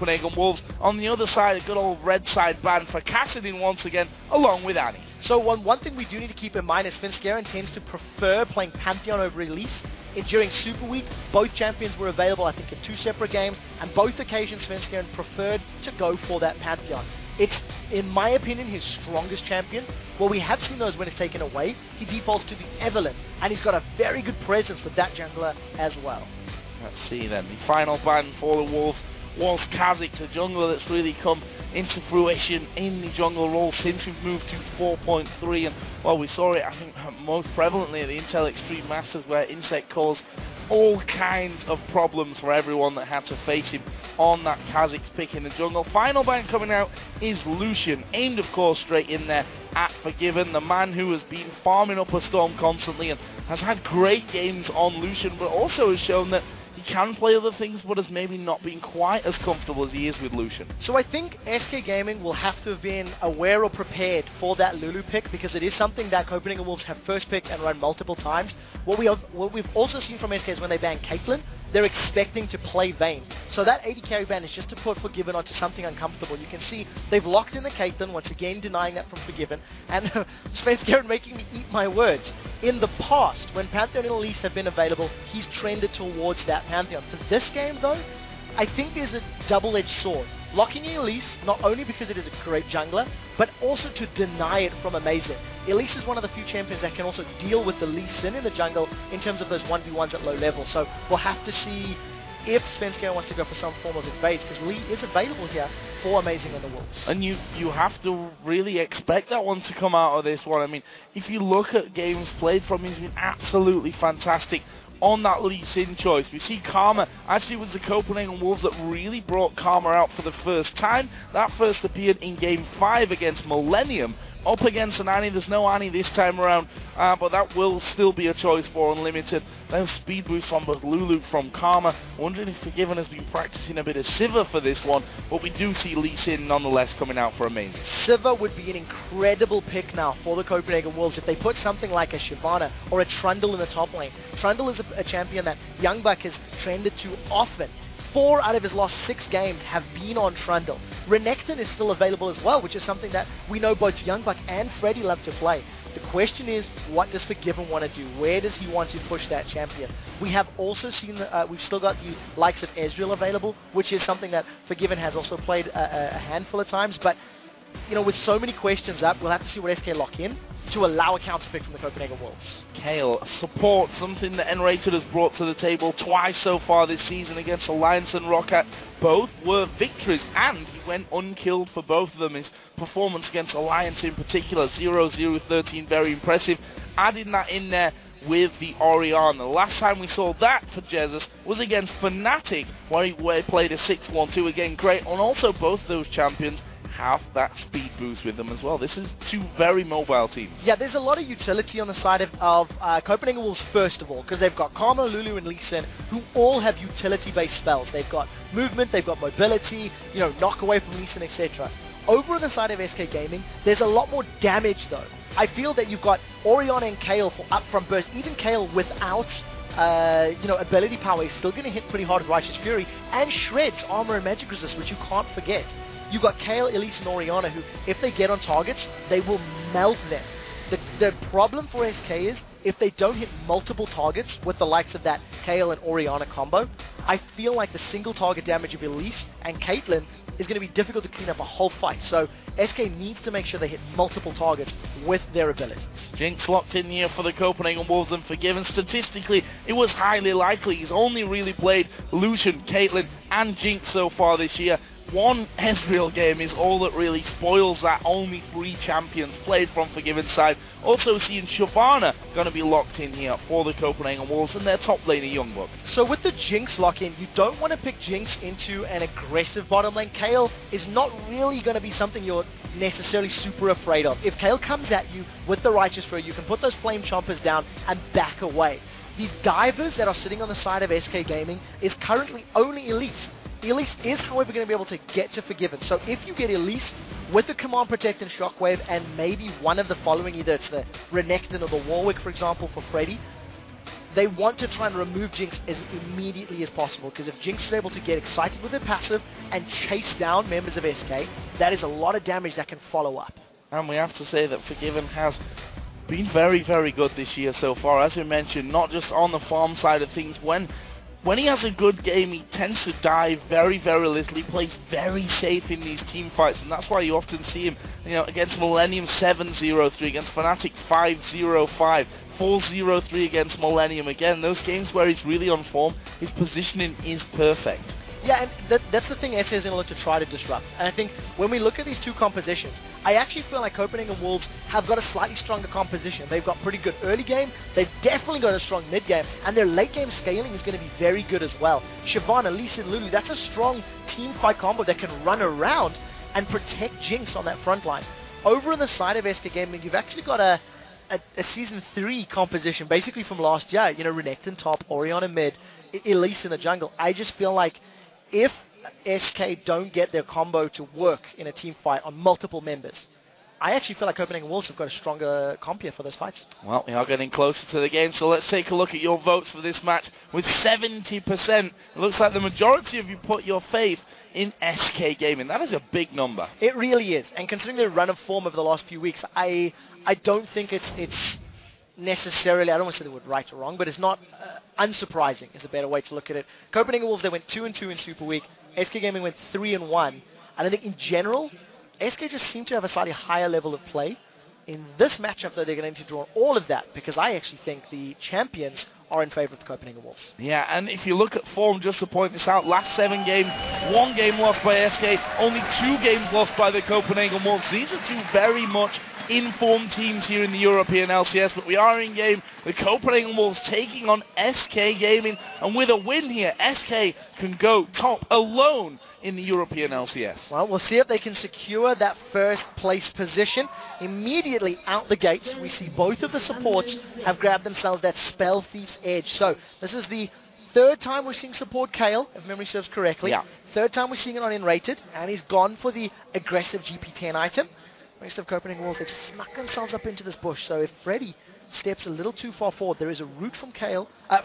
Copenhagen Wolves. On the other side, a good old red side ban for Cassidy once again, along with Annie. So one thing we do need to keep in mind is Svenskeren tends to prefer playing Pantheon over Elise. During Super Week, both champions were available, I think, in 2 separate games, and both occasions Svenskeren preferred to go for that Pantheon. It's, in my opinion, his strongest champion. Well, we have seen those when it's taken away. He defaults to the Evelyn, and he's got a very good presence with that jungler as well. Let's see then. The final ban for the Wolves was Kha'Zix, a jungler that's really come into fruition in the jungle role since we've moved to 4.3. And, well, we saw it, I think, most prevalently at the Intel Extreme Masters, where Insect caused all kinds of problems for everyone that had to face him on that Kha'Zix pick in the jungle. Final ban coming out is Lucian, aimed, of course, straight in there at Forgiven, the man who has been farming up a storm constantly and has had great games on Lucian, but also has shown that he can play other things, but has maybe not been quite as comfortable as he is with Lucian. So I think SK Gaming will have to have been aware or prepared for that Lulu pick, because it is something that Copenhagen Wolves have first picked and run multiple times. What we've also seen from SK is when they ban Caitlyn, they're expecting to play Vayne. So that 80 carry ban is just to put Forgiven onto something uncomfortable. You can see they've locked in the Caitlyn, once again denying that from Forgiven, and Svenskeren making me eat my words. In the past, when Pantheon and Elise have been available, he's trended towards that Pantheon. For this game, though, I think there's a double-edged sword. Locking in Elise, not only because it is a great jungler, but also to deny it from Amazing. Elise is one of the few champions that can also deal with the Lee Sin in the jungle in terms of those 1v1s at low level. So we'll have to see if Svenskeren wants to go for some form of invades, because Lee is available here for Amazing and the Wolves. And you have to really expect that one to come out of this one. I mean, if you look at games played from him, he's been absolutely fantastic on that Lee Sin choice. We see Karma, actually it was the Copenhagen Wolves that really brought Karma out for the first time. That first appeared in Game 5 against Millennium, up against an Annie. There's no Annie this time around, but that will still be a choice for Unlimited. Those speed boosts from both Lulu from Karma. Wondering if Forgiven has been practicing a bit of Sivir for this one, but we do see Lee Sin nonetheless coming out for Amazing. Sivir would be an incredible pick now for the Copenhagen Wolves if they put something like a Shyvana or a Trundle in the top lane. Trundle is a champion that YoungBuck has trended to often. 4 out of his last 6 games have been on Trundle. Renekton is still available as well, which is something that we know both YoungBuck and Freddy love to play. The question is, what does Forgiven want to do? Where does he want to push that champion? We have also seen, we've still got the likes of Ezreal available, which is something that Forgiven has also played a handful of times, but you know, with so many questions up, we'll have to see what SK lock in to allow a counter pick from the Copenhagen Wolves. Kayle, support, something that nRated has brought to the table twice so far this season against Alliance and Rocket. Both were victories, and he went unkilled for both of them. His performance against Alliance in particular, 0-0-13, very impressive. Adding that in there with the Oriana. The last time we saw that for Jesiz was against Fnatic, where he played a 6-1-2, again great, and also both those champions have that speed boost with them as well. This is 2 very mobile teams. Yeah, there's a lot of utility on the side of Copenhagen Wolves, first of all, because they've got Karma, Lulu, and Lee Sin, who all have utility-based spells. They've got movement, they've got mobility, you know, knock away from Lee Sin, etc. Over on the side of SK Gaming, there's a lot more damage, though. I feel that you've got Oriana and Kayle for upfront burst. Even Kayle without ability power is still going to hit pretty hard with Righteous Fury, and shreds armor and magic resist, which you can't forget. You've got Kayle, Elise, and Oriana, who, if they get on targets, they will melt them. The problem for SK is, if they don't hit multiple targets with the likes of that Kayle and Oriana combo, I feel like the single target damage of Elise and Caitlyn is going to be difficult to clean up a whole fight. So SK needs to make sure they hit multiple targets with their abilities. Jinx locked in here for the Copenhagen Wolves, and Forgiven, statistically, it was highly likely. He's only really played Lucian, Caitlyn, and Jinx so far this year. One Ezreal game is all that really spoils that. Only 3 champions played from Forgiven side. Also seeing Shyvana going to be locked in here for the Copenhagen Wolves, and their top laner YoungBuck. So with the Jinx lock-in, you don't want to pick Jinx into an aggressive bottom lane. Kayle is not really going to be something you're necessarily super afraid of. If Kayle comes at you with the Righteous Fury, you can put those Flame Chompers down and back away. The divers that are sitting on the side of SK Gaming is currently only Elise. Elise is, however, going to be able to get to Forgiven. So if you get Elise with the Command, Protect, and Shockwave, and maybe one of the following, either it's the Renekton or the Warwick, for example, for Freddy, they want to try and remove Jinx as immediately as possible, because if Jinx is able to get excited with her passive and chase down members of SK, that is a lot of damage that can follow up. And we have to say that Forgiven has been very, very good this year so far. As we mentioned, not just on the farm side of things. When he has a good game, he tends to die very, very little. He plays very safe in these team fights, and that's why you often see him, against Millennium 7-0-3, against Fnatic 5-0-5, 4-0-3 against Millennium. Again, those games where he's really on form, his positioning is perfect. Yeah, and that's the thing SK is going to look to try to disrupt. And I think when we look at these two compositions, I actually feel like Copenhagen Wolves have got a slightly stronger composition. They've got pretty good early game, they've definitely got a strong mid game, and their late game scaling is going to be very good as well. Shyvana, Elise, and Lulu, that's a strong team fight combo that can run around and protect Jinx on that front line. Over on the side of SK Gaming, you've actually got a Season 3 composition, basically from last year. Renekton top, Oriana mid, Elise in the jungle. I just feel like if SK don't get their combo to work in a team fight on multiple members, I actually feel like Copenhagen Wolves have got a stronger comp here for those fights. Well, we are getting closer to the game, so let's take a look at your votes for this match. With 70%, it looks like the majority of you put your faith in SK Gaming. That is a big number. It really is, and considering their run of form over the last few weeks, I don't think it's necessarily, I don't want to say the word right or wrong, but it's not unsurprising is a better way to look at it. Copenhagen Wolves, they went 2-2 in Super Week. SK Gaming went 3-1. And I think in general, SK just seem to have a slightly higher level of play. In this matchup, though, they're going to draw all of that, because I actually think the champions are in favour of the Copenhagen Wolves. Yeah, and if you look at form, just to point this out, last 7 games, 1 game lost by SK, only 2 games lost by the Copenhagen Wolves. These are two very much informed teams here in the European LCS, but we are in game with Copenhagen Wolves taking on SK Gaming, and with a win here, SK can go top alone in the European LCS. Well, we'll see if they can secure that first place position. Immediately out the gates, we see both of the supports have grabbed themselves that Spell Thief's Edge. So this is the 3rd time we're seeing support Kayle, if memory serves correctly. Yeah. 3rd time we're seeing it on nRated, and he's gone for the aggressive GP10 item. Most of Copenhagen Wolves, they've snuck themselves up into this bush, so if Freddy steps a little too far forward, there is a root from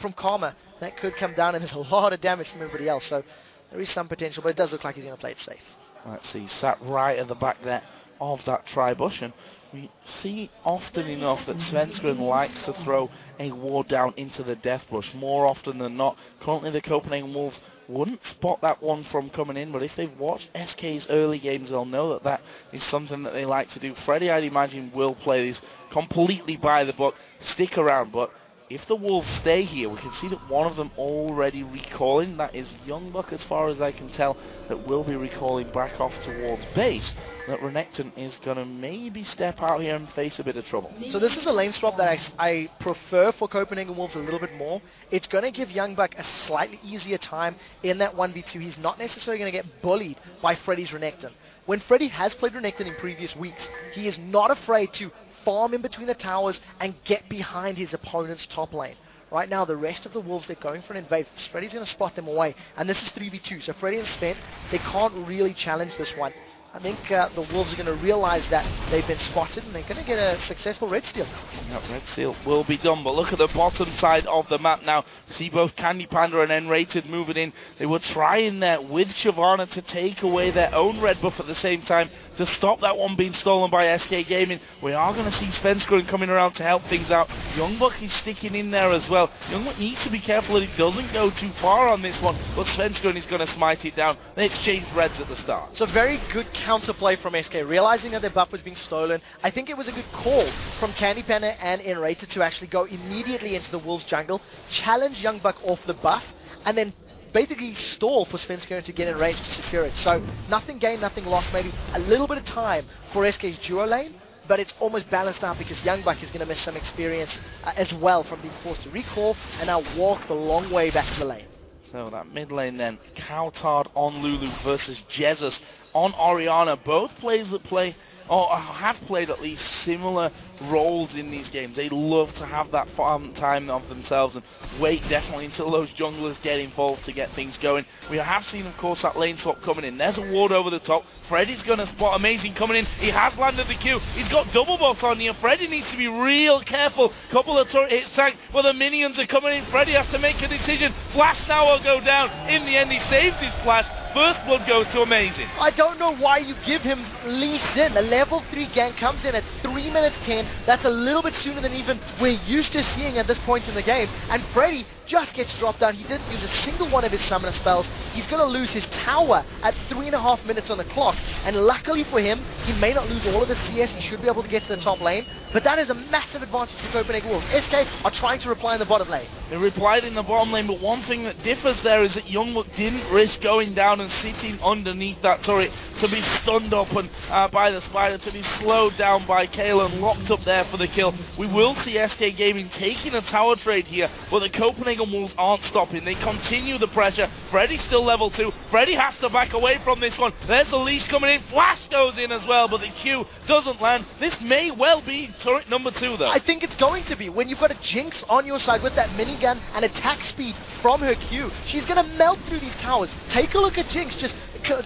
from Karma that could come down, and there's a lot of damage from everybody else, so there is some potential, but it does look like he's going to play it safe. Let's see, sat right at the back there of that tri-bush, and we see often enough that Svenskeren likes to throw a ward down into the death bush, more often than not. Currently the Copenhagen Wolves wouldn't spot that one from coming in, but if they've watched SK's early games, they'll know that that is something that they like to do. Freddy, I'd imagine, will play this completely by the book, stick around, but if the Wolves stay here, we can see that one of them already recalling. That is YoungBuck, as far as I can tell, that will be recalling back off towards base. That Renekton is going to maybe step out here and face a bit of trouble. So this is a lane swap that I prefer for Copenhagen Wolves a little bit more. It's going to give YoungBuck a slightly easier time in that 1v2. He's not necessarily going to get bullied by Freddy's Renekton. When Freddy has played Renekton in previous weeks, he is not afraid to farm in between the towers and get behind his opponent's top lane. Right now, the rest of the Wolves, they're going for an invade. Freddy's going to spot them away, and this is 3v2, so Freddy and Sven, they can't really challenge this one. I think the Wolves are going to realize that they've been spotted, and they're going to get a successful red steal. Yep, red steal will be done, but look at the bottom side of the map now. See both CandyPanda and nRated moving in. They were trying there with Shyvana to take away their own red buff at the same time to stop that one being stolen by SK Gaming. We are going to see Svenskeren coming around to help things out. YoungBuck is sticking in there as well. YoungBuck needs to be careful that he doesn't go too far on this one, but Svenskeren is going to smite it down. They exchange reds at the start. So very good counterplay from SK, realizing that their buff was being stolen. I think it was a good call from CandyPanda and nRated to actually go immediately into the Wolves jungle, challenge YoungBuck off the buff, and then basically stall for Svenskeren to get in range to secure it. So nothing gained, nothing lost, maybe a little bit of time for SK's duo lane, but it's almost balanced out because YoungBuck is going to miss some experience as well from being forced to recall and now walk the long way back to the lane. So that mid lane then, cowTard on Lulu versus Jesiz on Oriana. Both players that play or have played at least similar roles in these games. They love to have that farm time of themselves and wait definitely until those junglers get involved to get things going. We have seen, of course, that lane swap coming in. There's a ward over the top. Freddy's going to spot Amazing coming in. He has landed the Q. He's got double buffs on here. Freddy needs to be real careful. Couple of turret hits tank, but the minions are coming in. Freddy has to make a decision. Flash now will go down. In the end, he saves his flash. First blood goes to Amazing. I don't know why you give him Lee Sin. A level 3 gank comes in at 3 minutes 10. That's a little bit sooner than even we're used to seeing at this point in the game. And Freddy just gets dropped down. He didn't use a single one of his summoner spells. He's going to lose his tower at 3.5 minutes on the clock. And luckily for him, he may not lose all of his CS. He should be able to get to the top lane. But that is a massive advantage for Copenhagen Wolves. SK are trying to reply in the bottom lane. They replied in the bottom lane, but one thing that differs there is that YoungBuck didn't risk going down and sitting underneath that turret to be stunned up and by the spider, to be slowed down by Kayle and locked up there for the kill. We will see SK Gaming taking a tower trade here, but the Copenhagen Wolves aren't stopping. They continue the pressure. Freddy's still level 2. Freddy has to back away from this one. There's Elise coming in. Flash goes in as well, but the Q doesn't land. This may well be turret number 2, though. I think it's going to be. When you've got a Jinx on your side with that minigun and attack speed from her Q, she's going to melt through these towers. Take a look at Jinx just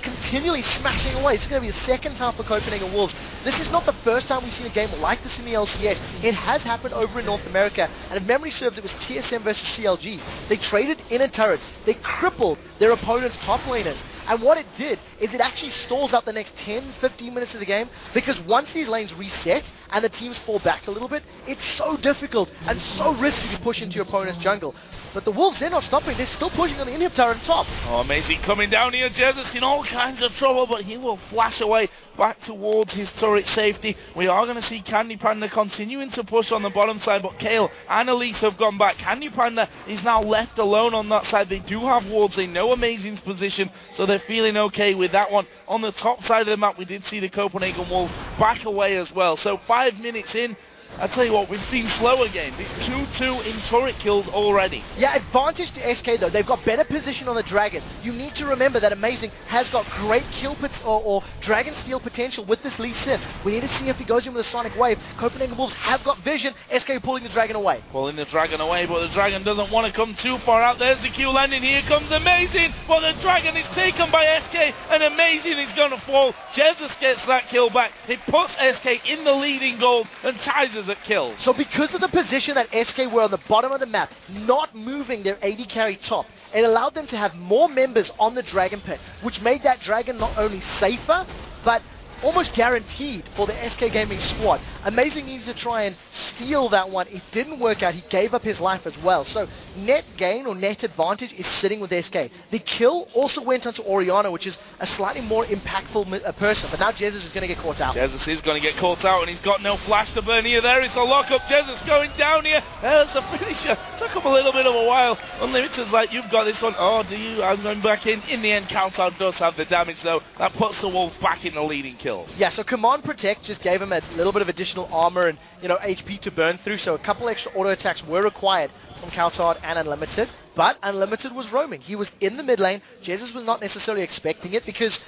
continually smashing away. It's going to be the second time for Copenhagen Wolves. This is not the first time we've seen a game like this in the LCS. It has happened over in North America, and if memory serves, it was TSM versus CLG. They traded in a turret. They crippled their opponent's top laners. And what it did is it actually stalls out the next 10-15 minutes of the game, because once these lanes reset and the teams fall back a little bit, it's so difficult and so risky to push into your opponent's jungle. But the Wolves, they're not stopping. They're still pushing on the inhibitor on top. Oh, Amazing coming down here. Jesiz in all kinds of trouble, but he will flash away back towards his turret safety. We are going to see CandyPanda continuing to push on the bottom side, but Kayle and Elise have gone back. CandyPanda is now left alone on that side. They do have wards. They know Amazing's position, so they're feeling okay with that one. On the top side of the map, we did see the Copenhagen Wolves back away as well. So 5 minutes in, I tell you what, we've seen slower games. It's 2-2 in turret kills already. Yeah, advantage to SK though. They've got better position on the Dragon. You need to remember that Amazing has got great kill or Dragon steal potential with this Lee Sin. We need to see if he goes in with a Sonic Wave. Copenhagen Wolves have got vision. SK pulling the Dragon away. Pulling the Dragon away, but the Dragon doesn't want to come too far out. There's the Q landing. Here comes Amazing, but the Dragon is taken by SK, and Amazing is going to fall. Jesiz gets that kill back. It puts SK in the leading gold and ties us at kills. So because of the position that SK were on the bottom of the map, not moving their AD carry top, it allowed them to have more members on the Dragon pit, which made that Dragon not only safer, but almost guaranteed for the SK Gaming squad. Amazing needed to try and steal that one. It didn't work out. He gave up his life as well. So net gain or net advantage is sitting with SK. The kill also went onto Oriana, which is a slightly more impactful person. But now Jesiz is going to get caught out. Jesiz is going to get caught out, and he's got no flash to burn here. There is the lockup. Jesiz going down here. There's the finisher. Took him a little bit of a while. Unlimited's like, you've got this one. Oh, do you? I'm going back in. In the end, cowTard does have the damage, though. That puts the Wolves back in the leading kill. Yeah, so Command Protect just gave him a little bit of additional armor and, HP to burn through, so a couple extra auto attacks were required from cowTard and Unlimited, but Unlimited was roaming. He was in the mid lane. Jesiz was not necessarily expecting it, because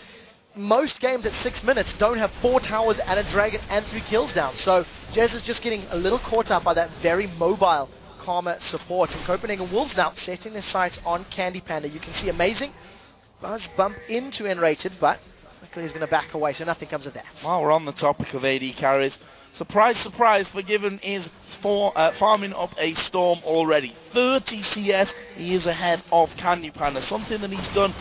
most games at 6 minutes don't have 4 towers and a Dragon and 3 kills down, so Jesiz just getting a little caught up by that very mobile Karma support. And Copenhagen Wolves now setting their sights on CandyPanda. You can see Amazing bump into nRated, but he's going to back away, so nothing comes of that. While we're on the topic of AD carries, surprise, surprise, Forgiven is farming up a Storm already. 30 CS, he is ahead of CandyPanda, something that he's done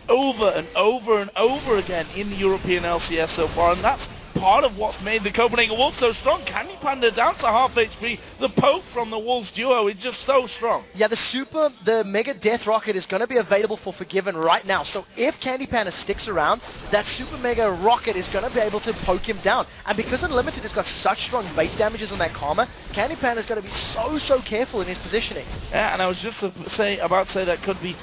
over and over and over again in the European LCS so far, and that's part of what's made the Copenhagen Wolves so strong. CandyPanda down to half HP. The poke from the Wolves duo is just so strong. Yeah, the Mega Death Rocket is going to be available for Forgiven right now. So if CandyPanda sticks around, that Super Mega Rocket is going to be able to poke him down. And because Unlimited has got such strong base damages on that Karma, CandyPanda is going to be so careful in his positioning. Yeah, and I was just about to say that could be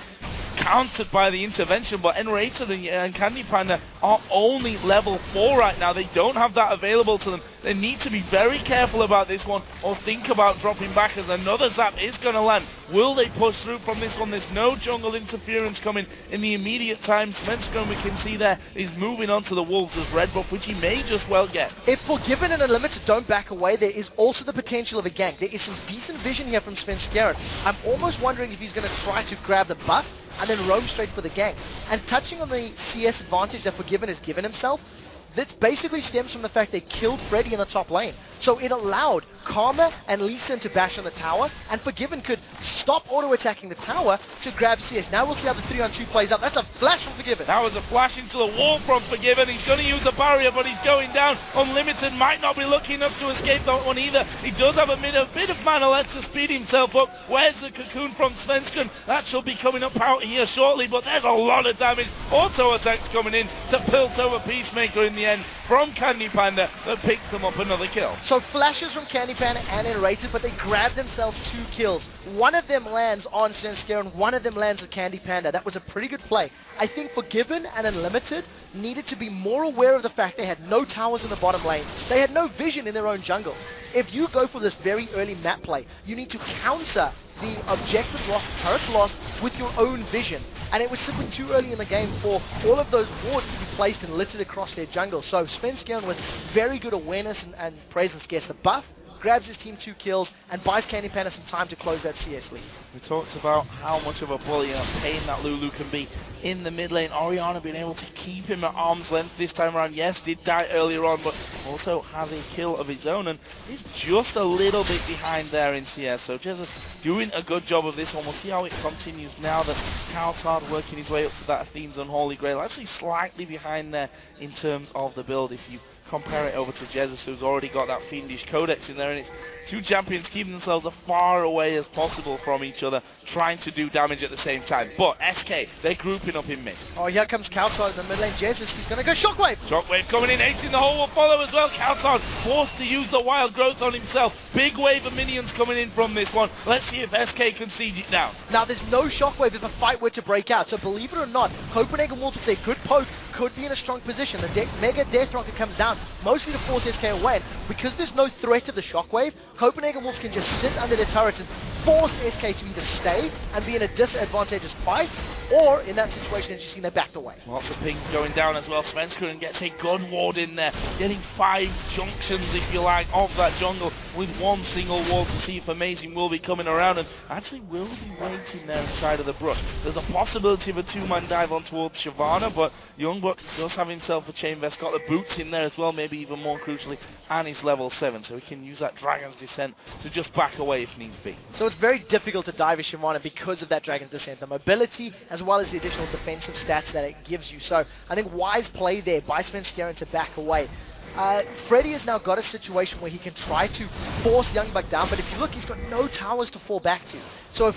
countered by the intervention, but nRated and CandyPanda are only level 4 right now. They don't have that available to them. They need to be very careful about this one, or think about dropping back, as another zap is going to land. Will they push through from this one? There's no jungle interference coming in the immediate time. Svenskeren, we can see there, is moving on to the Wolves' red buff, which he may just well get. If Forgiven and Unlimited don't back away, there is also the potential of a gank. There is some decent vision here from Svenskeren. I'm almost wondering if he's going to try to grab the buff and then roam straight for the gank. And touching on the CS advantage that Forgiven has given himself, this basically stems from the fact they killed Freddy in the top lane. So it allowed Karma and Lee Sin to bash on the tower, and Forgiven could stop auto-attacking the tower to grab CS. Now we'll see how the 3-on-2 plays out. That's a flash from Forgiven. That was a flash into the wall from Forgiven. He's going to use a barrier, but he's going down. Unlimited might not be lucky enough to escape that one either. He does have a bit of mana left to speed himself up. Where's the cocoon from Svenskeren? That shall be coming up out here shortly, but there's a lot of damage. Auto-attacks coming in to pilt over Peacemaker in the end from CandyPanda that picks them up another kill. So flashes from CandyPanda and nRated, but they grab themselves 2 kills. One of them lands on Svenskeren, one of them lands at CandyPanda. That was a pretty good play. I think Forgiven and Unlimited needed to be more aware of the fact they had no towers in the bottom lane. They had no vision in their own jungle. If you go for this very early map play, you need to counter the objective loss, turret loss, with your own vision. And it was simply too early in the game for all of those wards to be placed and littered across their jungle. So Svenskeren with very good awareness and presence gets the buff, grabs his team 2 kills, and buys CandyPanda some time to close that CS lead. We talked about how much of a bully and a pain that Lulu can be in the mid lane. Oriana being able to keep him at arm's length this time around. Yes, did die earlier on, but also has a kill of his own, and is just a little bit behind there in CS. So Jesiz doing a good job of this one. We'll see how it continues now that cowTard working his way up to that Athene's Unholy Grail. Actually slightly behind there in terms of the build if you compare it over to Jesiz, who's already got that fiendish codex in there, and it's 2 champions keeping themselves as far away as possible from each other, trying to do damage at the same time. But SK, they're grouping up in mid. Oh, here comes cowTard in the mid lane. Jesiz, he's going to go Shockwave. Shockwave coming in, Ace in the hole will follow as well. cowTard forced to use the wild growth on himself. Big wave of minions coming in from this one. Let's see if SK can siege it down. Now, there's no Shockwave if a fight were to break out. So believe it or not, Copenhagen Wolves, if they could poke, could be in a strong position. The Mega Death Rocket comes down, mostly to force SK away. And because there's no threat of the Shockwave, Copenhagen Wolves can just sit under their turret and force SK to either stay and be in a disadvantageous fight, or in that situation, as you've seen, they backed away. Lots of pings going down as well. Svenskeren gets a good ward in there, getting 5 junctions, if you like, of that jungle with one single ward to see if Amazing will be coming around, and actually will be waiting there inside of the brush. There's a possibility of a 2-man dive on towards Shyvana, but YoungBuck does have himself a chain vest, got the boots in there as well, maybe even more crucially, and he's level 7, so he can use that Dragon's Descent to just back away if needs be. So it's very difficult to dive with Shyvana because of that Dragon's Descent, the mobility as well as the additional defensive stats that it gives you. So I think wise play there by Svenskeren to back away. Freddy has now got a situation where he can try to force YoungBuck down, but if you look, he's got no towers to fall back to. So if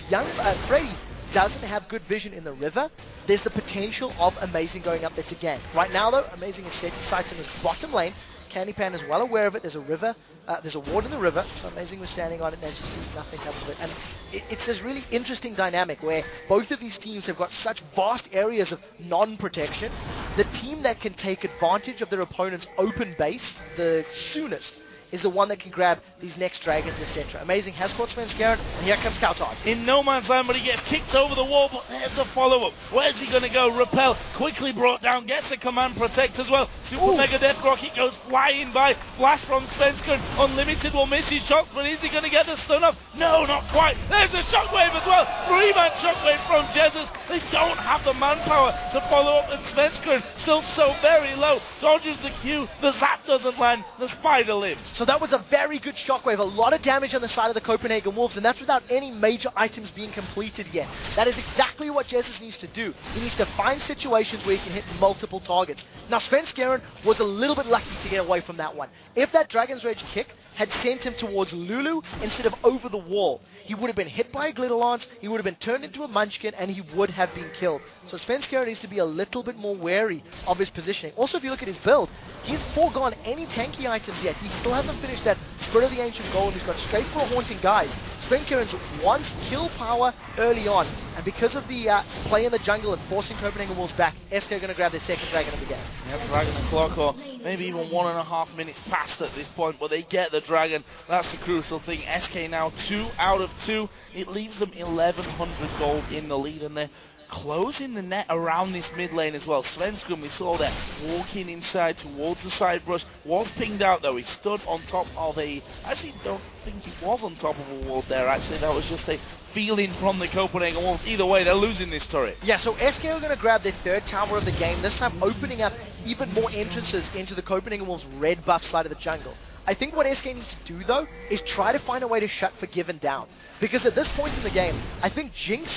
Freddy doesn't have good vision in the river, there's the potential of Amazing going up there to gank. Right now though, Amazing is set his sights in his bottom lane. CandyPanda is well aware of it. There's a river, there's a ward in the river, so Amazing was standing on it, and as you see, nothing comes of it. And it's this really interesting dynamic where both of these teams have got such vast areas of non-protection. The team that can take advantage of their opponent's open base the soonest is the one that can grab these next dragons, etc. Amazing has caught Svenskeren, and here comes cowTard. In no man's land, but he gets kicked over the wall, but there's a follow-up. Where's he going to go? Repel, quickly brought down, gets a command protect as well. Super Mega Death Rocket goes flying by. Flash from Svenskeren. Unlimited will miss his shots, but is he going to get the stun off? No, not quite. There's a shockwave as well. 3-man shockwave from Jesiz. They don't have the manpower to follow up, and Svenskeren still so very low. Dodges the Q, the zap doesn't land, the spider lives. So that was a very good shockwave, a lot of damage on the side of the Copenhagen Wolves, and that's without any major items being completed yet. That is exactly what Jesiz needs to do. He needs to find situations where he can hit multiple targets. Now Svenskeren was a little bit lucky to get away from that one. If that Dragon's Rage kick had sent him towards Lulu instead of over the wall, he would have been hit by a Glitter Lance, he would have been turned into a Munchkin, and he would have been killed. So Svenskeren needs to be a little bit more wary of his positioning. Also, if you look at his build, he's foregone any tanky items yet. He still hasn't finished that Spirit of the Ancient Gold. He's got straight for a Haunting Guide. Svenskeren wants kill power early on, and because of the play in the jungle and forcing Copenhagen Wolves back, SK are going to grab their second dragon of the game. Yep, dragon the clock, or maybe even 1.5 minutes past at this point, but they get the dragon. That's the crucial thing. SK now 2 out of 2. It leaves them 1,100 gold in the lead, and they're closing the net around this mid lane as well. Svenskeren, we saw there, walking inside towards the side brush, was pinged out though. He stood on top of a, actually don't think he was on top of a wall there, actually that was just a feeling from the Copenhagen Wolves. Either way, they're losing this turret. Yeah, so SK are going to grab their third tower of the game, this time opening up even more entrances into the Copenhagen Wolves' red buff side of the jungle. I think what SK needs to do though, is try to find a way to shut Forgiven down. Because at this point in the game, I think Jinx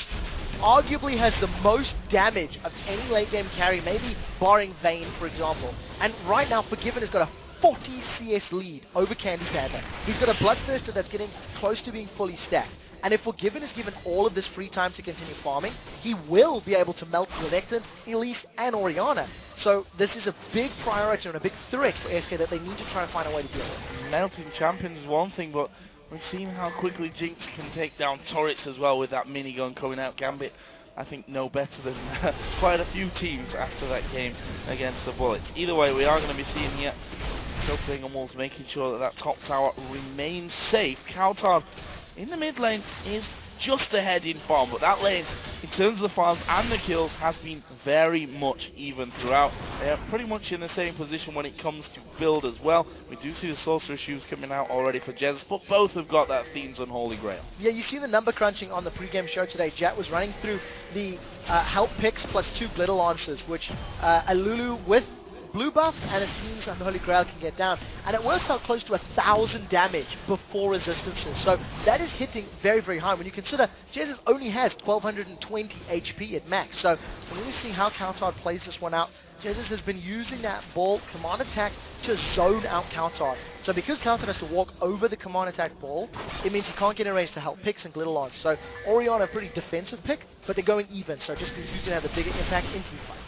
arguably has the most damage of any late game carry, maybe barring Vayne, for example. And right now, Forgiven has got a 40 CS lead over CandyPanda. He's got a Bloodthirster that's getting close to being fully stacked. And if Forgiven is given all of this free time to continue farming, he will be able to melt Renekton, Elise, and Oriana. So this is a big priority and a big threat for SK that they need to try and find a way to deal with. Melting champions is one thing, but we've seen how quickly Jinx can take down turrets as well with that minigun coming out. Gambit, I think, no better than quite a few teams after that game against the Bullets. Either way, we are going to be seeing here Copenhagen Wolves making sure that that top tower remains safe. cowTard in the mid lane is just ahead in farm, but that lane, in terms of the farms and the kills, has been very much even throughout. They are pretty much in the same position when it comes to build as well. We do see the sorcerer shoes coming out already for Jesiz, but both have got that Fiend's Unholy Grail. Yeah, you see the number crunching on the pre-game show today. Jat was running through the help picks plus 2 glitter launchers, which a Lulu with blue buff and a Fiend's Unholy Grail can get down, and it works out close to 1,000 damage before resistances, so that is hitting very, very high when you consider Jesiz only has 1,220 HP at max. So when we see how cowTard plays this one out, Jesiz has been using that ball command attack to zone out cowTard. So because cowTard has to walk over the command attack ball, it means he can't get in range to help picks and glitter launch. So Oriana, a pretty defensive pick, but they're going even, so it just means who's going to have the bigger impact in team fights.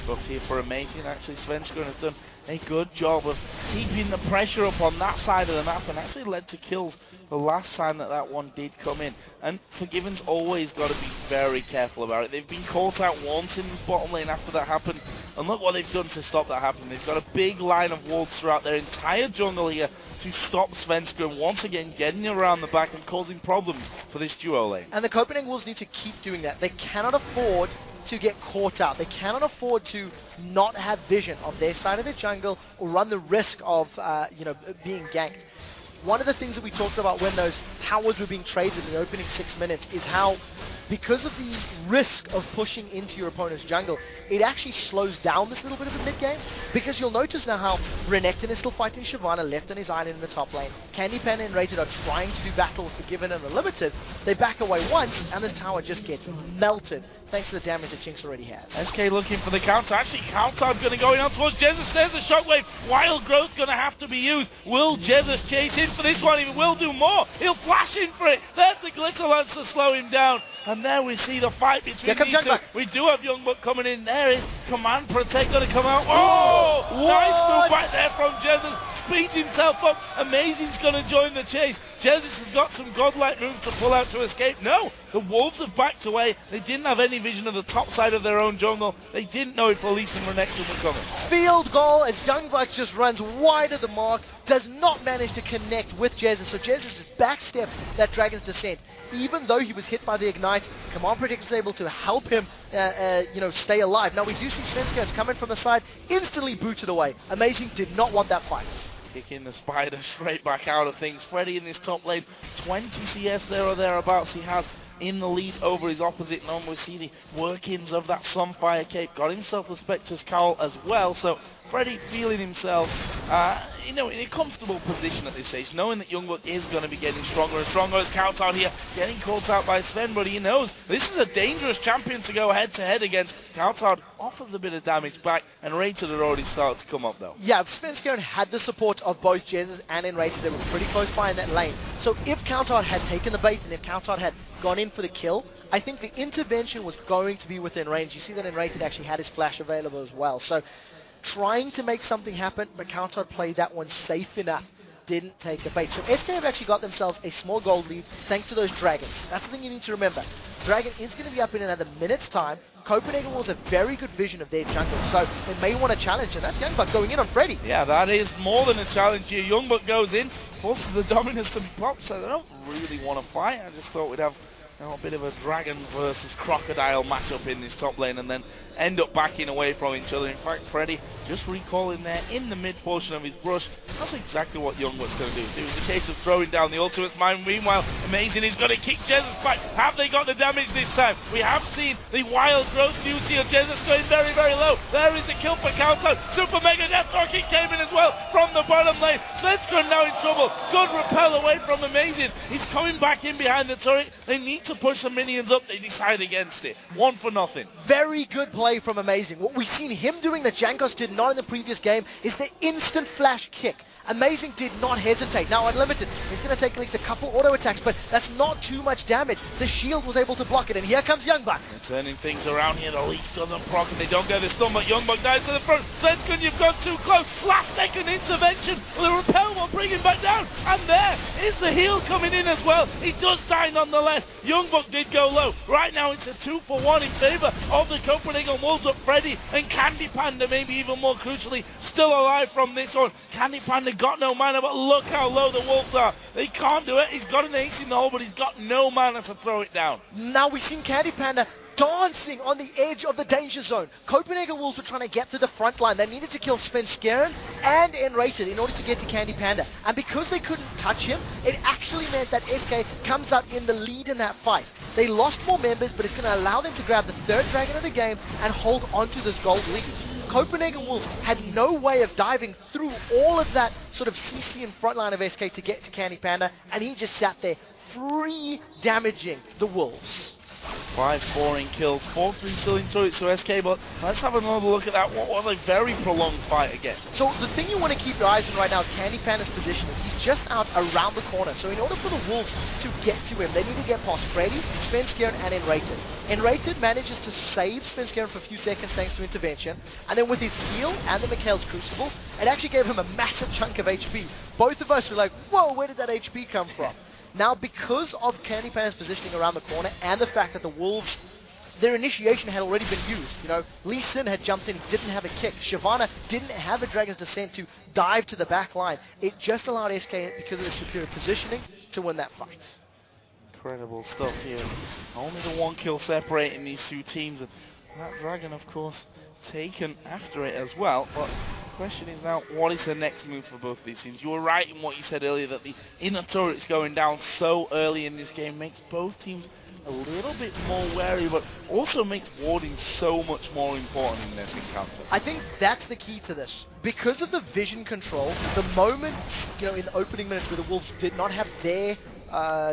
Buff here for amazing. Actually, Svenskeren has done a good job of keeping the pressure up on that side of the map, and actually led to kills the last time that one did come in. And Forgiven's always got to be very careful about it. They've been caught out once in this bottom lane after that happened, and look what they've done to stop that happening. They've got a big line of wards throughout their entire jungle here to stop Svenskeren once again getting around the back and causing problems for this duo lane. And the Copenhagen Wolves need to keep doing that. They cannot afford to get caught out. They cannot afford to not have vision of their side of the jungle or run the risk of being ganked. One of the things that we talked about when those towers were being traded in the opening 6 minutes is how, because of the risk of pushing into your opponent's jungle, it actually slows down this little bit of the mid-game, because you'll notice now how Renekton is still fighting Shyvana left on his island in the top lane. CandyPanda and nRated are trying to do battle with Forgiven and Unlimited. They back away once, and this tower just gets melted, thanks to the damage that Jinx already has. SK looking for the counter. Actually, cowTard going to go in on towards Jesiz. There's a shockwave. Wild growth going to have to be used. Will Jesiz chase in for this one? He will do more. He'll flash in for it. There's the glitter lance to slow him down. And there we see the fight between these two. We do have YoungBuck coming in. There is Command Protect going to come out. Oh! Nice move right there from Jesiz. Speeds himself up. Amazing's going to join the chase. Jesiz has got some godlike moves to pull out to escape. No, the Wolves have backed away. They didn't have any vision of the top side of their own jungle. They didn't know if Elise and Renekton were coming. Field goal as YoungBuck just runs wide of the mark, does not manage to connect with Jesiz. So Jesiz backsteps that Dragon's Descent. Even though he was hit by the Ignite, Command Protect was able to help him stay alive. Now we do see Svenskeren coming from the side, instantly booted away. Amazing did not want that fight. Kicking the spider straight back out of things. Freddy in this top lane, 20 CS there or thereabouts he has in the lead over his opposite. And we see the workings of that Sunfire cape. Got himself a Spectre's Cowl as well. So Freddy feeling himself in a comfortable position at this stage, knowing that YoungBuck is going to be getting stronger and stronger. As cowTard here getting caught out by Sven, but he knows this is a dangerous champion to go head to head against. cowTard offers a bit of damage back, and nRated had already started to come up though. Yeah, Svenskeren had the support of both Jesiz and nRated. They were pretty close by in that lane. So if cowTard had taken the bait and if cowTard had gone in for the kill, I think the intervention was going to be within range. You see that nRated actually had his flash available as well. So trying to make something happen, but cowTard played that one safe enough didn't take the bait. So SK have actually got themselves a small gold lead thanks to those dragons. That's the thing you need to remember. Dragon is going to be up in another minute's time. Copenhagen Wolves have very good vision of their jungle, so they may want to challenge, and that's YoungBuck going in on Freddy. Yeah, that is more than a challenge here. YoungBuck goes in, forces the Dominus to be popped, so they don't really want to fight. I just thought we'd have a bit of a dragon versus crocodile matchup in this top lane and then end up backing away from each other. In fact, Freddy just recalling there in the mid portion of his brush. That's exactly what YoungBuck's going to do. So it was a case of throwing down the ultimate's mine. Meanwhile, Amazing is going to kick Jesiz back. Have they got the damage this time? We have seen the wild growth beauty of Jesiz going very, very low. There is the kill for cowTard. Super Mega Death Rocket came in as well from the bottom lane. Svenskeren now in trouble. Good repel away from Amazing. He's coming back in behind the turret. They need to push the minions up. They decide against it. 1 for nothing. Very good play from Amazing. What we've seen him doing that Jankos did not in the previous game is the instant flash kick. Amazing did not hesitate. Now Unlimited, he's going to take at least a couple auto attacks, but that's not too much damage. The shield was able to block it, and here comes YoungBuck. They're turning things around here. The Elise doesn't proc, and they don't get the stun, but YoungBuck dives to the front. Svenskeren, you've gone too close. Last second intervention. The repel will bring him back down, and there is the heal coming in as well. He does die nonetheless. YoungBuck did go low. Right now it's a 2 for 1 in favour of the Copenhagen Wolves, up Freddy and CandyPanda, maybe even more crucially, still alive from this one. CandyPanda got no mana, but look how low the Wolves are. They can't do it. He's got an ace in the hole, but he's got no mana to throw it down. Now we've seen CandyPanda dancing on the edge of the danger zone. Copenhagen Wolves were trying to get to the front line. They needed to kill Svenskeren and nRated in order to get to CandyPanda. And because they couldn't touch him, it actually meant that SK comes out in the lead in that fight. They lost more members, but it's going to allow them to grab the 3rd dragon of the game and hold onto this gold lead. Copenhagen Wolves had no way of diving through all of that sort of CC in front line of SK to get to CandyPanda, and he just sat there free damaging the Wolves. 5-4 in kills, 4-3 still in turrets to SK, but let's have another look at that. What was a very prolonged fight again. So the thing you want to keep your eyes on right now is CandyPanda's positioning. He's just out around the corner, so in order for the Wolves to get to him, they need to get past Freddy, Svenskeren and nRated. nRated manages to save Svenskeren for a few seconds thanks to intervention, and then with his heal and the Mikhail's Crucible, it actually gave him a massive chunk of HP. Both of us were like, whoa, where did that HP come from? Now, because of CandyPanda's positioning around the corner and the fact that the Wolves, their initiation had already been used. You know, Elise had jumped in, he didn't have a kick. Shyvana didn't have a Dragon's Descent to dive to the back line. It just allowed SK, because of their superior positioning, to win that fight. Incredible stuff here. Only the 1 kill separating these two teams, and that Dragon, of course, taken after it as well. But the question is now, what is the next move for both these teams? You were right in what you said earlier, that the inner turrets going down so early in this game makes both teams a little bit more wary, but also makes warding so much more important in this encounter. I think that's the key to this. Because of the vision control, the moment, you know, in the opening minutes where the Wolves did not have their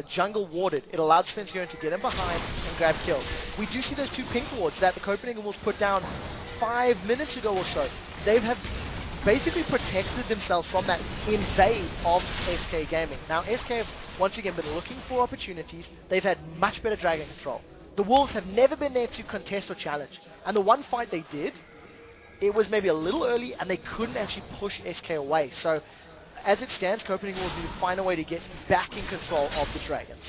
jungle warded, it allowed Svenskeren to get in behind and grab kills. We do see those 2 pink wards that the Copenhagen Wolves put down 5 minutes ago or so. They have basically protected themselves from that invade of SK Gaming. Now SK have once again been looking for opportunities. They've had much better dragon control. The Wolves have never been there to contest or challenge. And the one fight they did, it was maybe a little early and they couldn't actually push SK away. So as it stands, Copenhagen Wolves need to find a way to get back in control of the dragons.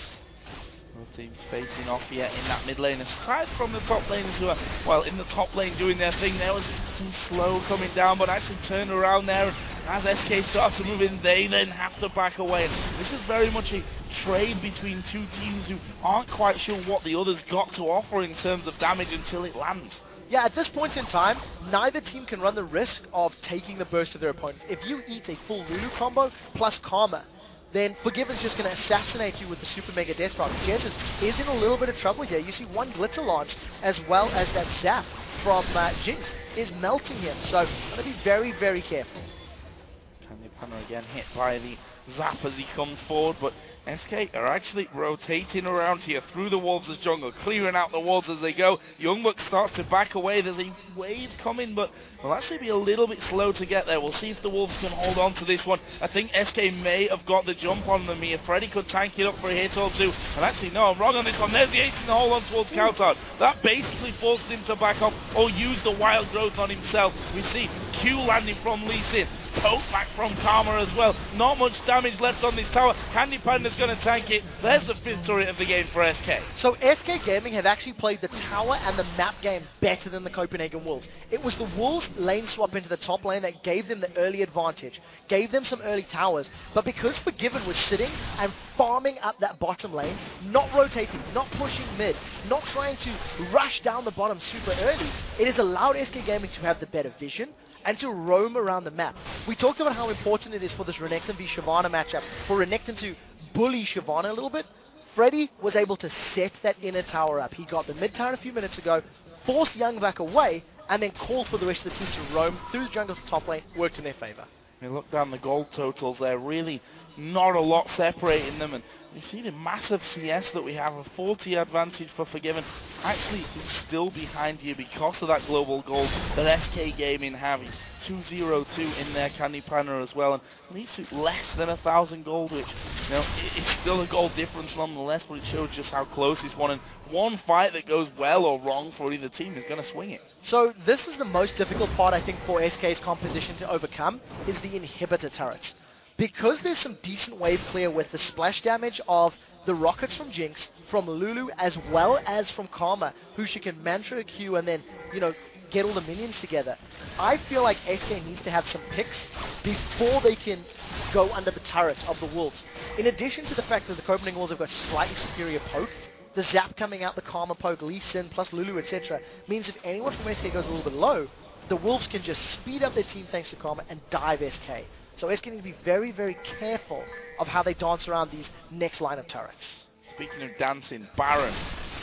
Both teams facing off here in that mid lane, aside from the top laners who are, well, in the top lane doing their thing. There was some slow coming down, but actually turned around there. As SK starts to move in, they then have to back away. And this is very much a trade between two teams who aren't quite sure what the other's got to offer in terms of damage until it lands. Yeah, at this point in time, neither team can run the risk of taking the burst of their opponents. If you eat a full Lulu combo plus Karma, then Forgiven's just going to assassinate you with the Super Mega Death Rock. Jesiz is in a little bit of trouble here. You see one Glitter launch, as well as that Zap from Jinx is melting him. So, got to be very, very careful. CandyPanda again hit by the Zap as he comes forward, but SK are actually rotating around here through the Wolves' jungle, clearing out the walls as they go. YoungBuck starts to back away. There's a wave coming, but will actually be a little bit slow to get there. We'll see if the Wolves can hold on to this one. I think SK may have got the jump on them here. Freddy could tank it up for a hit or two. And actually, no, I'm wrong on this one. There's the ace in the hole on towards cowTard. That basically forces him to back up or use the wild growth on himself. We see Q landing from Elise. poke back from Karma as well. Not much damage left on this tower. CandyPanda's going to tank it. There's the 5th turret of the game for SK. So SK Gaming have actually played the tower and the map game better than the Copenhagen Wolves. It was the Wolves lane swap into the top lane that gave them the early advantage, gave them some early towers, but because Forgiven was sitting and farming up that bottom lane, not rotating, not pushing mid, not trying to rush down the bottom super early, it has allowed SK Gaming to have the better vision and to roam around the map. We talked about how important it is for this Renekton v Shyvana matchup, for Renekton to bully Shyvana a little bit. Freddy was able to set that inner tower up. He got the mid tower a few minutes ago, forced YoungBuck away, and then called for the rest of the team to roam through the jungle to top lane. Worked in their favor. We look down the gold totals there, really not a lot separating them, and you see the massive CS that we have, a 40 advantage for Forgiven. Actually, it's still behind you because of that global gold that SK Gaming have. 202 in their CandyPanda as well, and leaves it less than 1,000 gold, which, you know, it's still a gold difference nonetheless, but it shows just how close this one, and one fight that goes well or wrong for either team is going to swing it. So this is the most difficult part, I think, for SK's composition to overcome, is the inhibitor turrets. Because there's some decent wave clear with the splash damage of the rockets from Jinx, from Lulu, as well as from Karma, who she can mantra a Q and then, you know, get all the minions together. I feel like SK needs to have some picks before they can go under the turret of the Wolves. In addition to the fact that the Copenhagen Wolves have got slightly superior poke, the zap coming out, the Karma poke, Lee Sin plus Lulu, etc., means if anyone from SK goes a little bit low, the Wolves can just speed up their team thanks to Karma and dive SK. So SK needs to be very, very careful of how they dance around these next line of turrets. Speaking of dancing, Baron,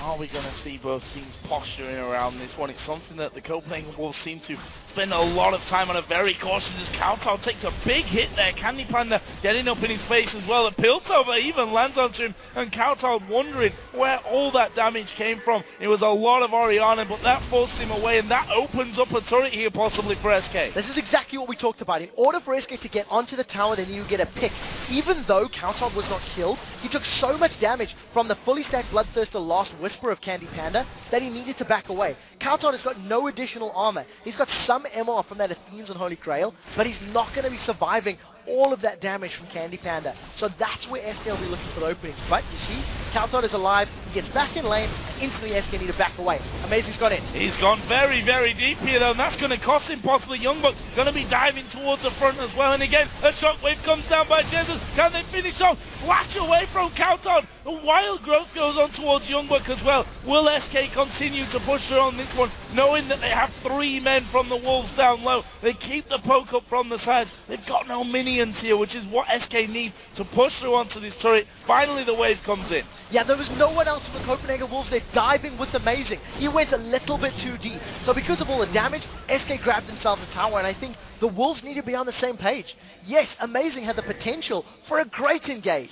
are we going to see both teams posturing around this one? It's something that the Copenhagen Wolves seem to spend a lot of time on, a very cautious as cowTard takes a big hit there. CandyPanda getting up in his face as well. The Piltover even lands onto him, and cowTard wondering where all that damage came from. It was a lot of Oriana, but that forced him away, and that opens up a turret here possibly for SK. This is exactly what we talked about. In order for SK to get onto the tower, they need to get a pick. Even though cowTard was not killed, he took so much damage from the fully stacked Bloodthirster Last Whisper of CandyPanda that he needed to back away. cowTard has got no additional armor. He's got some MR from that Athenes and Holy Grail, but he's not going to be surviving all of that damage from CandyPanda. So that's where SK will be looking for the openings. But you see, cowTard is alive, he gets back in lane, and instantly SK need to back away. Amazing's got in. He's gone very, very deep here though, and that's going to cost him possibly. YoungBuck going to be diving towards the front as well, and again, a shockwave comes down by Jesiz. Can they finish off? Flash away from cowTard. The wild growth goes on towards YoungBuck as well. Will SK continue to push through on this one, knowing that they have 3 men from the Wolves down low? They keep the poke up from the sides. They've got no minions here, which is what SK need to push through onto this turret. Finally the wave comes in. Yeah, there was no one else from the Copenhagen Wolves. They're diving with Amazing. He went a little bit too deep. So because of all the damage, SK grabbed themselves a tower, and I think the Wolves need to be on the same page. Yes, Amazing had the potential for a great engage,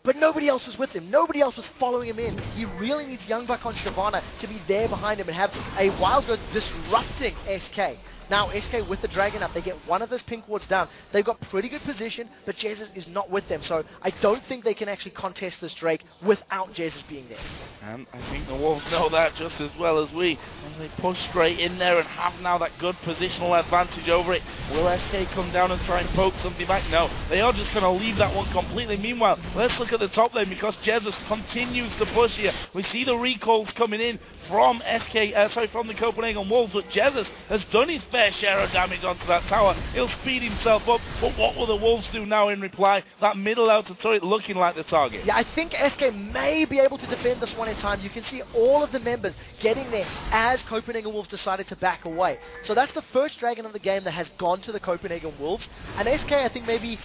but nobody else was with him. Nobody else was following him in. He really needs YoungBuck on Shyvana to be there behind him and have a wild growth disrupting SK. Now, SK with the Dragon up, they get one of those pink wards down. They've got pretty good position, but Jesiz is not with them, so I don't think they can actually contest this Drake without Jesiz being there. And I think the Wolves know that just as well as we. And they push straight in there and have now that good positional advantage over it. Will SK come down and try and poke something back? No, they are just going to leave that one completely. Meanwhile, let's look at the top lane because Jesiz continues to push here. We see the recalls coming in from from the Copenhagen Wolves, but Jesiz has done his fair share of damage onto that tower. He'll speed himself up, but what will the Wolves do now in reply? That middle outer turret looking like the target. Yeah, I think SK may be able to defend this one in time. You can see all of the members getting there as Copenhagen Wolves decided to back away. So that's the first Dragon of the game that has gone to the Copenhagen Wolves, and SK I think maybe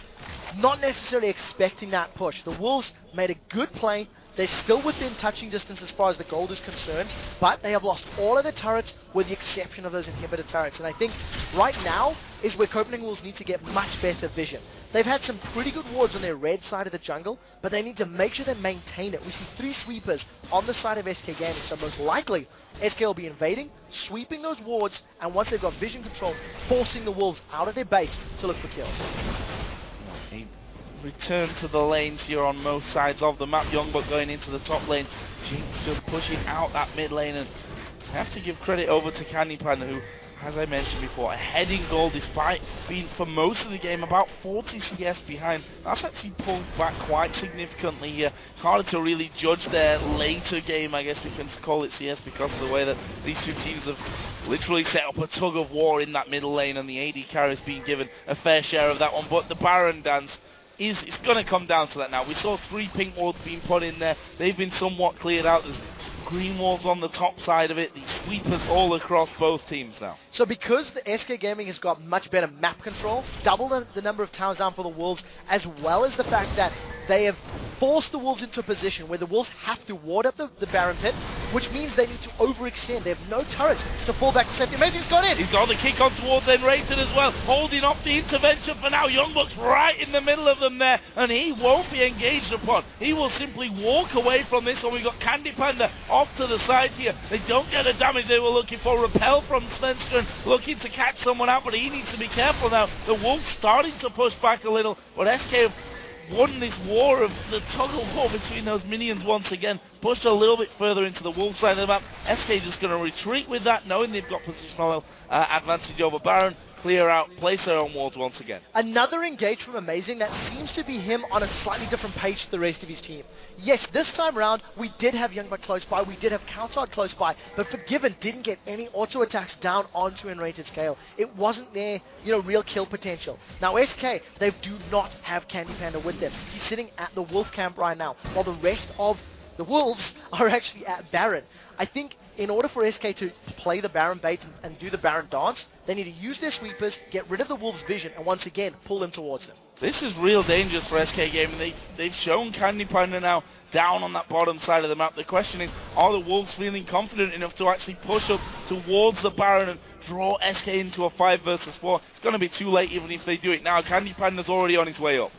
not necessarily expecting that push. The Wolves made a good play. They're still within touching distance as far as the gold is concerned, but they have lost all of their turrets with the exception of those inhibitor turrets. And I think right now is where Copenhagen Wolves need to get much better vision. They've had some pretty good wards on their red side of the jungle, but they need to make sure they maintain it. We see 3 sweepers on the side of SK Gaming, so most likely SK will be invading, sweeping those wards, and once they've got vision control, forcing the Wolves out of their base to look for kills. Return to the lanes here on most sides of the map. YoungBuck going into the top lane. Jinx just pushing out that mid lane, and I have to give credit over to CandyPanda, who as I mentioned before, ahead in goal despite being, for most of the game, about 40 CS behind. That's actually pulled back quite significantly here. It's harder to really judge their later game, I guess we can call it CS, because of the way that these two teams have literally set up a tug of war in that middle lane, and the AD carry's being given a fair share of that one. But the Baron dance, it's going to come down to that now. We saw 3 pink wards being put in there. They've been somewhat cleared out. There's green walls on the top side of it. These sweepers all across both teams now. So because the SK Gaming has got much better map control, double the number of towers down for the Wolves, as well as the fact that they have forced the Wolves into a position where the Wolves have to ward up the Baron pit, which means they need to overextend. They have no turrets to fall back to safety. Amazing's got in. He's got the kick on towards nRated as well, holding off the intervention for now. YoungBuck's right in the middle of them there, and he won't be engaged upon. He will simply walk away from this, and we've got CandyPanda off to the side here. They don't get the damage they were looking for. Repel from Svenskeren, looking to catch someone out, but he needs to be careful now. The Wolves starting to push back a little, but SK have won this war of the tug-of-war between those minions once again. Pushed a little bit further into the Wolves side of the map. SK just going to retreat with that, knowing they've got positional advantage over Baron. Clear out, place their own wards once again. Another engage from Amazing that seems to be him on a slightly different page to the rest of his team. Yes, this time around, we did have YoungBuck close by, we did have cowTard close by, but Forgiven didn't get any auto attacks down onto nRated scale. It wasn't their, real kill potential. Now SK, they do not have CandyPanda with them. He's sitting at the Wolf camp right now, while the rest of the Wolves are actually at Baron. I think in order for SK to play the Baron bait and do the Baron dance, they need to use their sweepers, get rid of the Wolves' vision, and once again, pull them towards them. This is real dangerous for SK Gaming. They've shown CandyPanda now down on that bottom side of the map. The question is, are the Wolves feeling confident enough to actually push up towards the Baron and draw SK into a 5 versus 4? It's going to be too late even if they do it now. CandyPanda's already on his way up.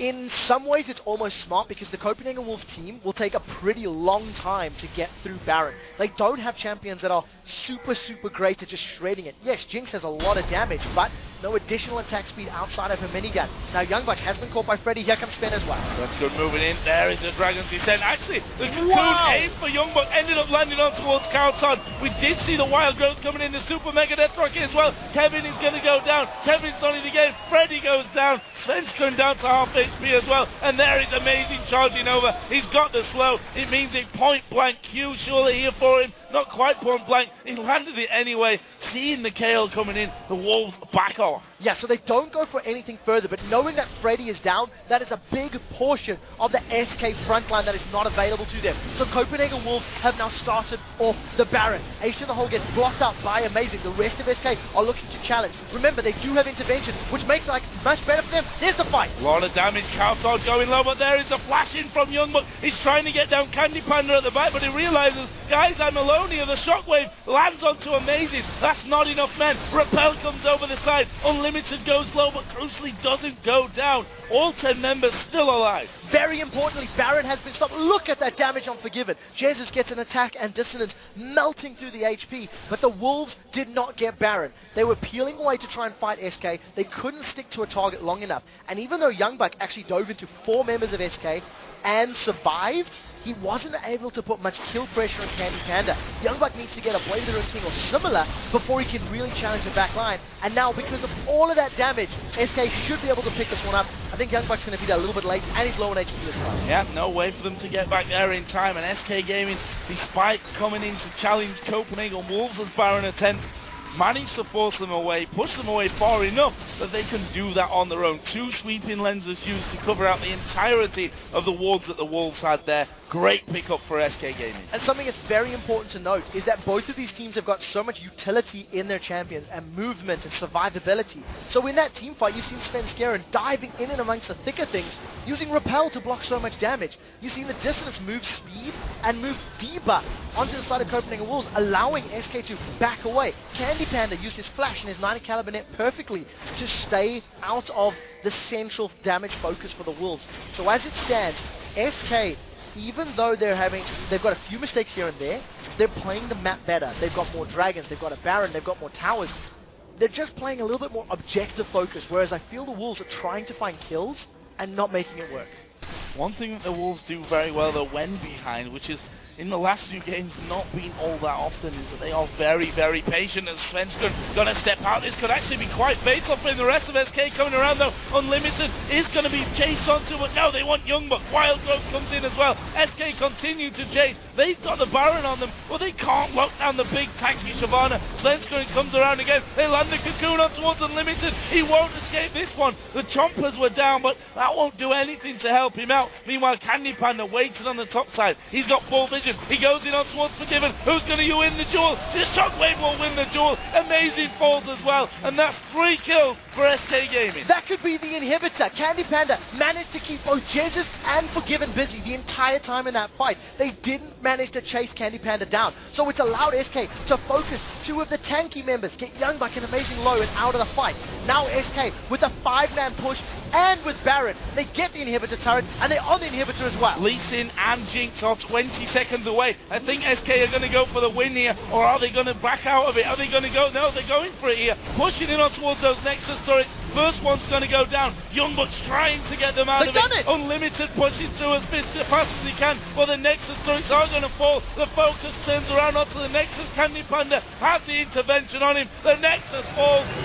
In some ways, it's almost smart because the Copenhagen Wolves team will take a pretty long time to get through Baron. They don't have champions that are super great at just shredding it. Yes, Jinx has a lot of damage, but no additional attack speed outside of her minigun. Now, YoungBuck has been caught by Freddy. Here comes Sven as well. That's good moving in. There is a Dragon's Descent. Actually, the cocoon aim for YoungBuck ended up landing on towards cowTard. We did see the Wild Growth coming in, the Super Mega Death Rocket as well. Kevin is going to go down. Kevin's not in the game. Freddy goes down. Svenskeren down to half HP as well. And there is Amazing charging over. He's got the slow. It means a point-blank Q surely here for him. Not quite point-blank. He landed it anyway. Seeing the Kayle coming in, the Wolves back off. Yeah, so they don't go for anything further, but knowing that Freddy is down, that is a big portion of the SK frontline that is not available to them. So Copenhagen Wolves have now started off the Baron. Ace in the hole gets blocked out by Amazing. The rest of SK are looking to challenge. Remember, they do have intervention, which makes it much better for them. There's the fight. A lot of damage. cowTard going low, but there is the flash in from YoungBuck. He's trying to get down CandyPanda at the back, but he realizes, guys, I'm alone here. The shockwave lands onto Amazing. That's not enough men. Repel comes over the side. Unlimited goes low, but crucially doesn't go down. All 10 members still alive. Very importantly, Baron has been stopped. Look at that damage on Forgiven. Jesiz gets an attack and dissonance melting through the HP, but the Wolves did not get Baron. They were peeling away to try and fight SK. They couldn't stick to a target long enough. And even though YoungBuck actually dove into 4 members of SK and survived, he wasn't able to put much kill pressure on CandyPanda. YoungBuck needs to get a Blade of the King or similar before he can really challenge the back line. And now, because of all of that damage, SK should be able to pick this one up. I think YoungBuck's going to be there a little bit late, and he's low on HP as well. Yeah, no way for them to get back there in time. And SK Gaming, despite coming in to challenge Copenhagen Wolves as Baron attempt, managed to force them away, push them away far enough that they can do that on their own. 2 sweeping lenses used to cover out the entirety of the wards that the Wolves had there. Great pickup for SK Gaming. And something that's very important to note is that both of these teams have got so much utility in their champions and movement and survivability. So in that team fight, you've seen Svenskeren diving in and amongst the thicker things, using Repel to block so much damage. You've seen the dissonance move speed and move deeper onto the side of Copenhagen Wolves, allowing SK to back away. CandyPanda used his flash and his 90 caliber net perfectly to stay out of the central damage focus for the Wolves. So as it stands, SK, even though they've got a few mistakes here and there, they're playing the map better. They've got more dragons, they've got a Baron, they've got more towers. They're just playing a little bit more objective focus, whereas I feel the Wolves are trying to find kills and not making it work. One thing that the Wolves do very well, though, when behind, which is in the last few games not been all that often is that they are very, very patient. As Svenskeren gonna step out, this could actually be quite fatal for him. The rest of SK coming around though. Unlimited is gonna be chased onto, but no, they want YoungBuck. Wild Growth comes in as well. SK continue to chase. They've got the Baron on them, but they can't lock down the big tanky Shyvana. Svenskeren comes around again. They land the cocoon on towards Unlimited. He won't escape this one. The chompers were down, but that won't do anything to help him out. Meanwhile, CandyPanda waiting on the top side. He's got full vision. He goes in on towards Forgiven. Who's going to win the duel? The Shockwave will win the duel. Amazing falls as well. And that's 3 kills for SK Gaming. That could be the inhibitor. CandyPanda managed to keep both Jesiz and Forgiven busy the entire time in that fight. They didn't manage to chase CandyPanda down. So it's allowed SK to focus 2 of the tanky members, get YoungBuck an amazing low and out of the fight. Now SK with a 5-man push and with Baron, they get the inhibitor turret and they're on the inhibitor as well. Lee Sin and Jinx are 20 seconds away. I think SK are going to go for the win here, or are they going to back out of it? Are they going to go? No, they're going for it here. Pushing in on towards those Nexus turrets. First one's going to go down. YoungBuck's trying to get them out of it. Unlimited pushing through as fast as he can. Well, the Nexus turrets are going to fall. The focus turns around onto the Nexus. CandyPanda has the intervention on him. The Nexus falls.